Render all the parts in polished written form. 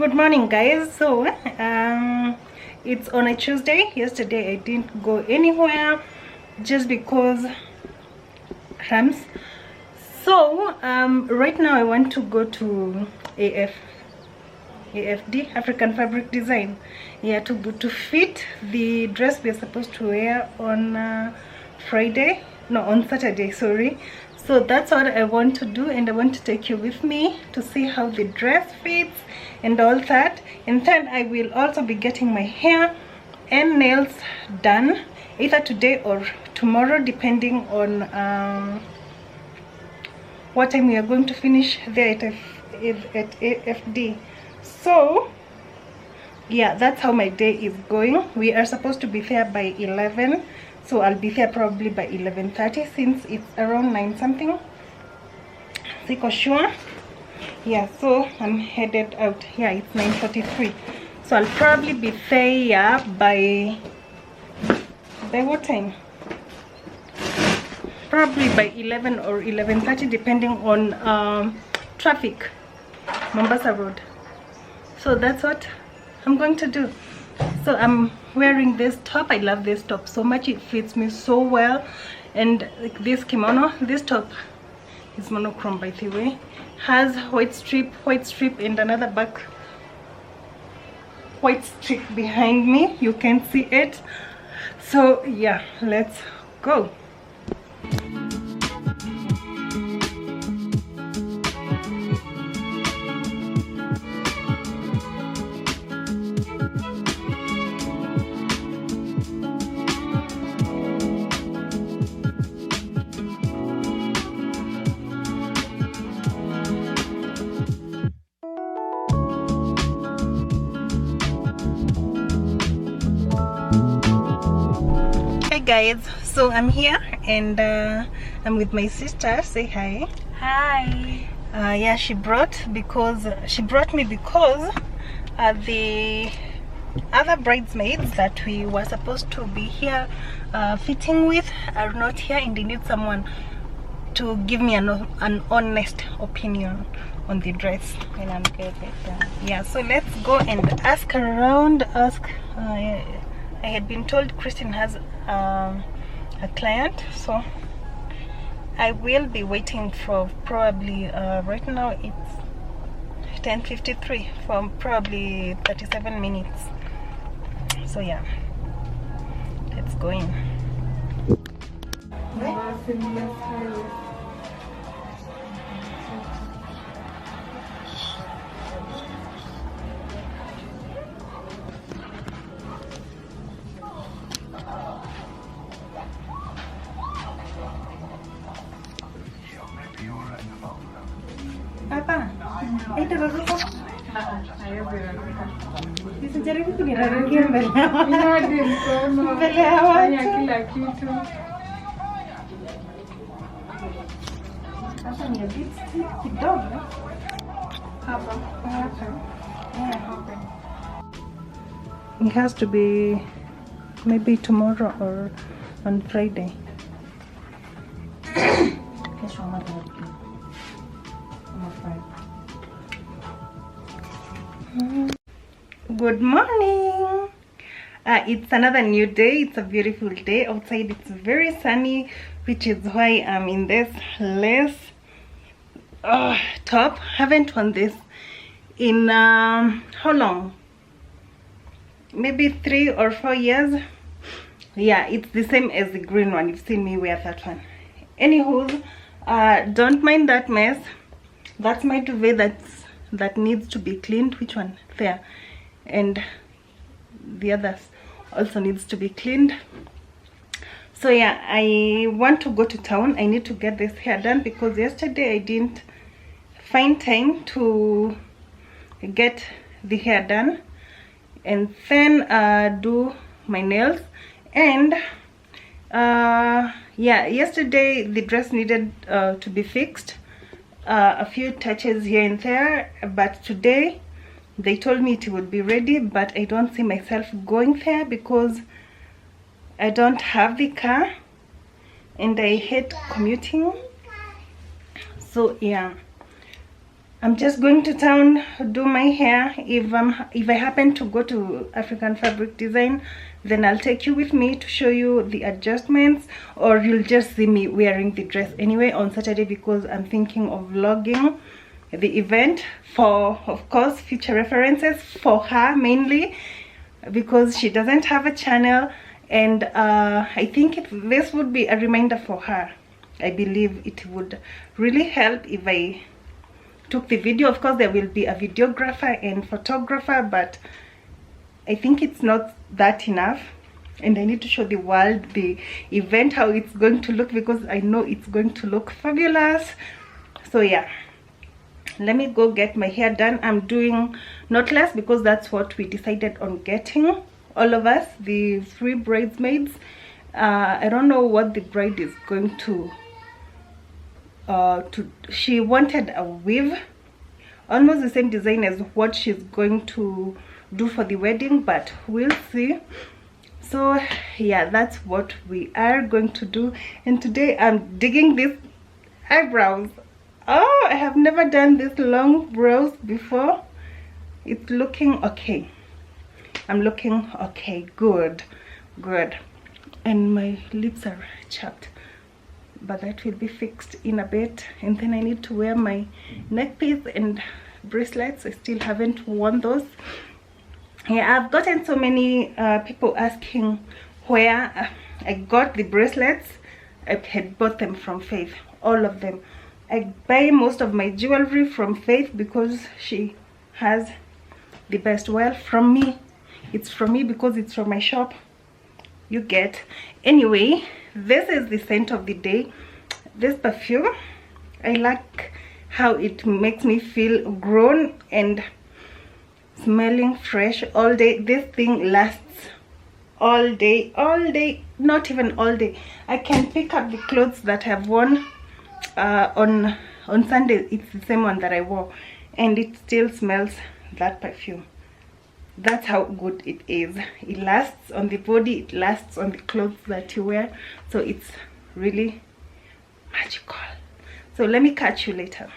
Good morning, guys. So it's on a Tuesday. Yesterday I didn't go anywhere just because cramps. So right now I want to go to AFD, African Fabric Design, yeah, to fit the dress we are supposed to wear on on Saturday, sorry. So that's what I want to do, and I want to take you with me to see how the dress fits and all that. And then I will also be getting my hair and nails done either today or tomorrow, depending on what time we are going to finish there at AFD. So yeah, that's how my day is going. We are supposed to be there by 11, so I'll be there probably by 11:30 since it's around 9 something. Siko sure. Yeah, so I'm headed out. Yeah, it's 9:43, so I'll probably be there by what time? Probably by 11 or 11:30, depending on traffic, Mombasa Road. So that's what I'm going to do. So I'm wearing this top. I love this top so much. It fits me so well. And like this kimono, this top is monochrome, by the way, has white strip, and another back white strip behind me. You can see it. So yeah, let's go. Guys, so I'm here and I'm with my sister. Say hi. Hi. Yeah, she brought me because the other bridesmaids that we were supposed to be here fitting with are not here, and they need someone to give me an honest opinion on the dress. And I'm good with that. Yeah, so let's go and ask around. I had been told Christine has a client, so I will be waiting for probably right now it's 10:53, for probably 37 minutes. So yeah, let's go in. Apa? Itu rasa Sijaribu kunirarukia mbele ya watu. Kila kitu. Sasa ni kidogo. Hapa. It has to be maybe tomorrow or on Friday. Good morning. It's another new day. It's a beautiful day outside. It's very sunny, which is why I'm in this lace top. Haven't worn this in how long? Maybe 3 or 4 years. Yeah, it's the same as the green one. You've seen me wear that one. Anywho, don't mind that mess. That's my duvet that needs to be cleaned. Which one? There. And the others also needs to be cleaned. So yeah, I want to go to town. I need to get this hair done because yesterday I didn't find time to get the hair done and then do my nails. And yeah, yesterday the dress needed to be fixed, a few touches here and there, but today they told me it would be ready, but I don't see myself going there because I don't have the car and I hate commuting. So yeah, I'm just going to town, do my hair. If I happen to go to African Fabric Design, then I'll take you with me to show you the adjustments, or you'll just see me wearing the dress anyway on Saturday, because I'm thinking of vlogging the event for, of course, future references for her mainly, because she doesn't have a channel, and I think this would be a reminder for her. I believe it would really help if I took the video. Of course, there will be a videographer and photographer, but I think it's not that enough, and I need to show the world the event, how it's going to look, because I know it's going to look fabulous. So yeah, let me go get my hair done. I'm doing knotless because that's what we decided on getting, all of us, the 3 bridesmaids. I don't know what the bride is going to she wanted a weave, almost the same design as what she's going to do for the wedding, but we'll see. So yeah, that's what we are going to do. And today I'm digging these eyebrows. Oh, I have never done this long brows before. It's looking okay. I'm looking okay. Good. And my lips are chapped, but that will be fixed in a bit. And then I need to wear my neck piece and bracelets. I still haven't worn those. Yeah, I've gotten so many people asking where I got the bracelets. I had bought them from Faith, all of them. I buy most of my jewelry from Faith because she has the best. Well, from me, it's from me because it's from my shop, you get. Anyway, this is the scent of the day, this perfume. I like how it makes me feel grown and smelling fresh all day. This thing lasts all day, not even all day. I can pick up the clothes that I've worn on Sunday. It's the same one that I wore, and it still smells that perfume. That's how good it is. It lasts on the body, it lasts on the clothes that you wear, so it's really magical. So let me catch you later.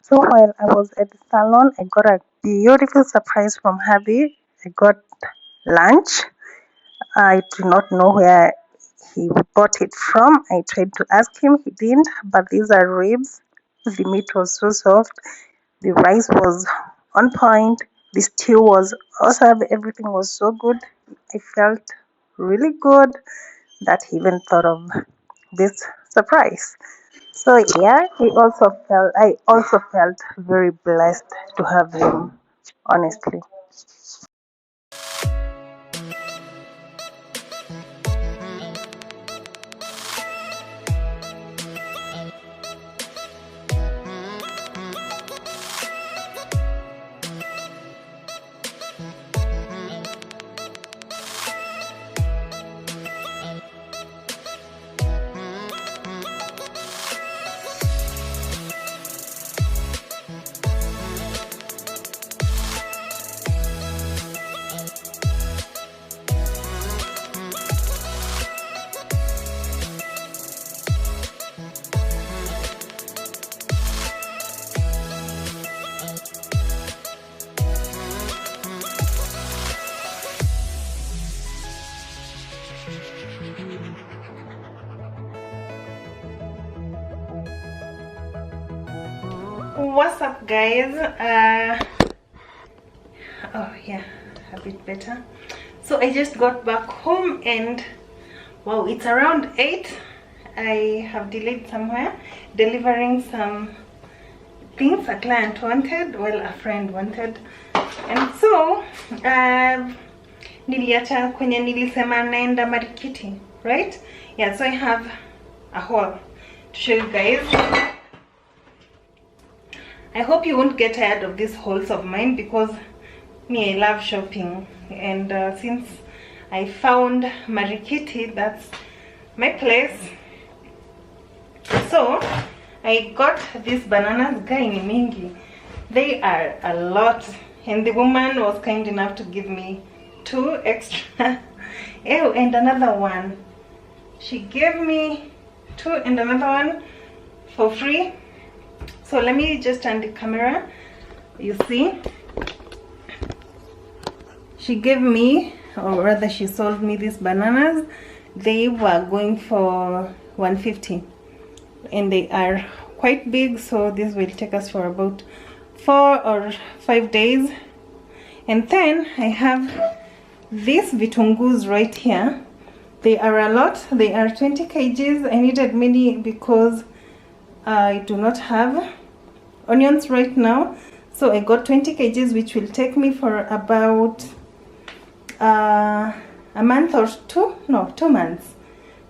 So while I was at the salon, I got a beautiful surprise from hubby. I got lunch. I do not know where he bought it from. I tried to ask him, he didn't, but these are ribs. The meat was so soft. The rice was on point. The stew was awesome. Everything was so good. I felt really good that he even thought of this surprise. So yeah, I also felt very blessed to have him, honestly. What's up, guys? Oh yeah, a bit better. So I just got back home and wow, it's around 8. I have delayed somewhere delivering some things a client wanted, well, a friend wanted, and so niliacha kwenye nilisema naenda Marikiti, right? Yeah, so I have a haul to show you guys. I hope you won't get tired of these hauls of mine because me, I love shopping, and since I found Marikiti, that's my place. So I got these bananas, guy ni mingi. They are a lot, and the woman was kind enough to give me 2 extra. Oh, and another one. She gave me 2 and another one for free. So let me just turn the camera. You see, she gave me, or rather she sold me these bananas. They were going for 150 and they are quite big, so this will take us for about 4 or 5 days. And then I have these vitungus right here. They are a lot. They are 20 kgs. I needed many because I do not have onions right now, so I got 20 kgs, which will take me for about a month or 2 months.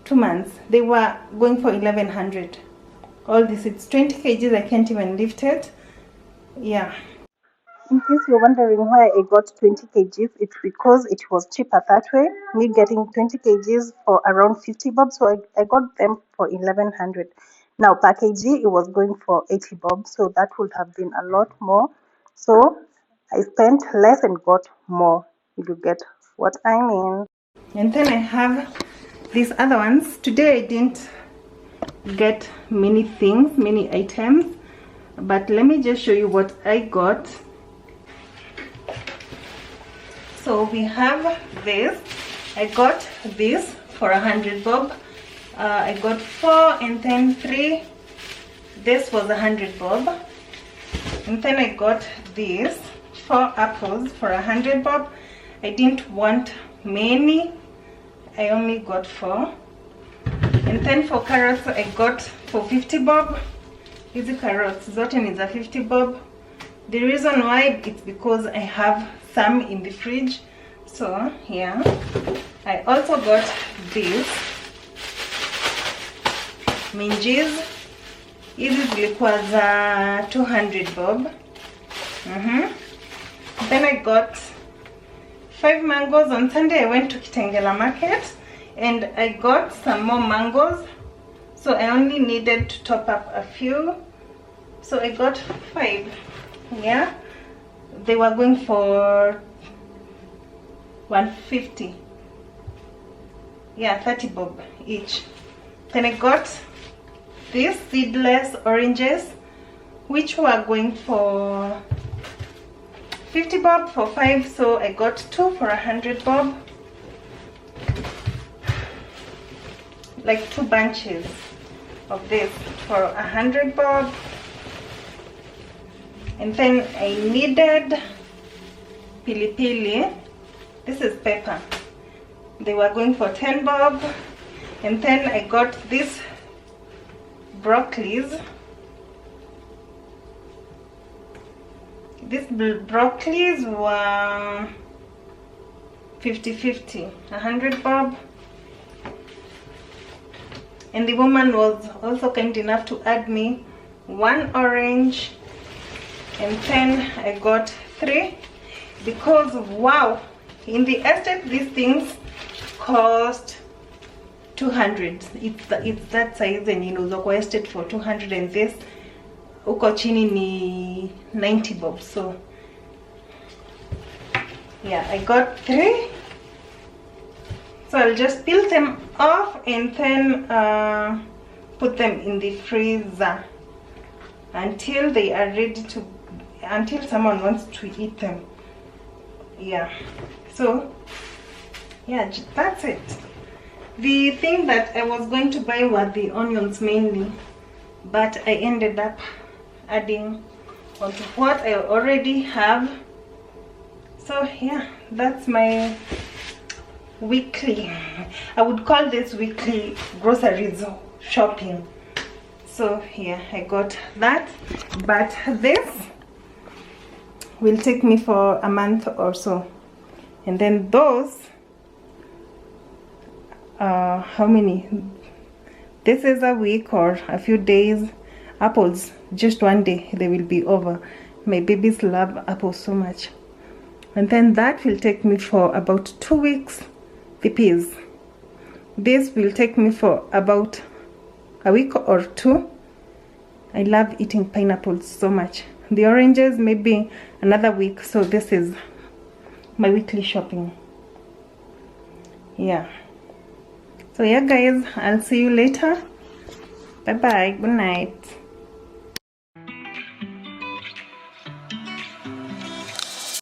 2 months. They were going for 1100. All this, it's 20 kgs. I can't even lift it. Yeah, in case you're wondering why I got 20 kgs, it's because it was cheaper that way, me getting 20 kgs for around 50 bob. So I got them for 1100. Now per kg it was going for 80 bob, so that would have been a lot more. So I spent less and got more, if you get what I mean. And then I have these other ones. Today I didn't get many things, many items, but let me just show you what I got. So we have this. I got this for 100 bob. I got 4 and then 3. This was 100 bob. And then I got this 4 apples for 100 bob. I didn't want many. I only got 4. And then for carrots I got for 50 bob. These carrots zote ni za 50 bob. The reason why, it's because I have some in the fridge. So yeah, I also got this minjis. Hizi zilikuwa za 200 bob. Then I got 5 mangoes. On Sunday I went to Kitengela market and I got some more mangoes, so I only needed to top up a few, so I got 5. Yeah, they were going for 150. Yeah, 30 bob each. Then I got these seedless oranges, which were going for 50 bob for 5, so I got 2 for 100 bob, like 2 bunches of this for 100 bob. And then I needed pili pili. This is pepper. They were going for 10 bob. And then I got these broccolis. These broccolis were 50-50, 100 bob. And the woman was also kind enough to add me 1 orange. And then I got 3 because wow, in the estate these things cost 200. It's that size, and you know the estate for 200, and this uko chini ni 90 bob. So yeah, I got 3. So I'll just peel them off and then put them in the freezer until they are ready to, until someone wants to eat them. Yeah, so yeah, that's it. The thing that I was going to buy were the onions mainly, but I ended up adding onto what I already have. So yeah, that's my weekly, I would call this weekly groceries shopping. So yeah, I got that, but this will take me for a month or so, and then those how many, this is a week or a few days. Apples, just one day they will be over. My babies love apples so much. And then that will take me for about 2 weeks. The peas, this will take me for about a week or two. I love eating pineapples so much. The oranges maybe another week. So this is my weekly shopping. Yeah, so yeah guys, I'll see you later. Bye bye, good night.